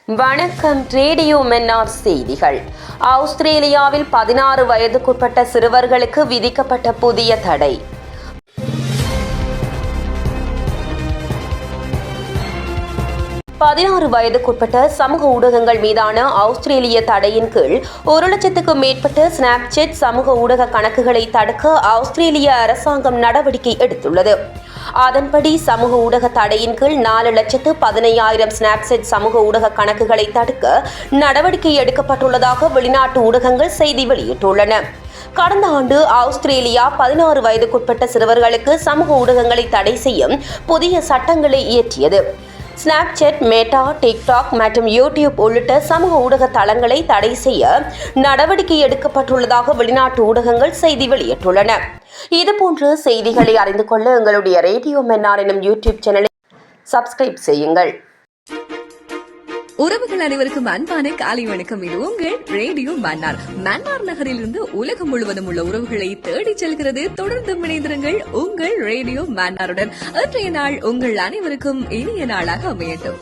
வணக்கம். ரேடியோ மன்னார் செய்திகள். ஆஸ்திரேலியாவில் 16 வயதுக்குட்பட்ட சிறுவர்களுக்கு விதிக்கப்பட்ட புதிய தடை. வயதுக்குட்பட்ட சமூக ஊடகங்கள் மீதான ஆஸ்திரேலிய தடையின் கீழ் 1,00,000க்கும் மேற்பட்ட ஸ்னாப்சாட் சமூக ஊடக கணக்குகளை தடுக்க ஆஸ்திரேலிய அரசாங்கம் நடவடிக்கை எடுத்துள்ளது. அதன்படி சமூக ஊடக தடையின் கீழ் 4,15,000 ஸ்னாப்சாட் சமூக ஊடக கணக்குகளை தடுக்க நடவடிக்கை எடுக்கப்பட்டுள்ளதாக வெளிநாட்டு ஊடகங்கள் செய்தி வெளியிட்டுள்ளன. கடந்த ஆண்டு ஆஸ்திரேலியா 16 வயதுக்குட்பட்ட சிறுவர்களுக்கு சமூக ஊடகங்களை தடை செய்யும் புதிய சட்டங்களை இயற்றியது. ஸ்னாப்சாட், மேட்டா, டிக்டாக் மற்றும் யூடியூப் உள்ளிட்ட சமூக ஊடக தளங்களை தடை செய்ய நடவடிக்கை எடுக்கப்பட்டுள்ளதாக வெளிநாட்டு ஊடகங்கள் செய்தி வெளியிட்டுள்ளன. இதுபோன்ற செய்திகளை அறிந்து கொள்ள எங்களுடைய ரேடியோ மன்னார் எனும் யூடியூப் சேனலை சப்ஸ்கிரைப் செய்யுங்கள். உறவுகள் அனைவருக்கும் அன்பான காலை வணக்கம். இது உங்கள் ரேடியோ மன்னார். மன்னார் நகரிலிருந்து உலகம் முழுவதும் உள்ள உறவுகளை தேடிச் செல்கிறது. தொடர்ந்து இணைந்திருங்கள் உங்கள் ரேடியோ மன்னாருடன். இன்றைய நாள் உங்கள் அனைவருக்கும் இனிய நாளாக அமையட்டும்.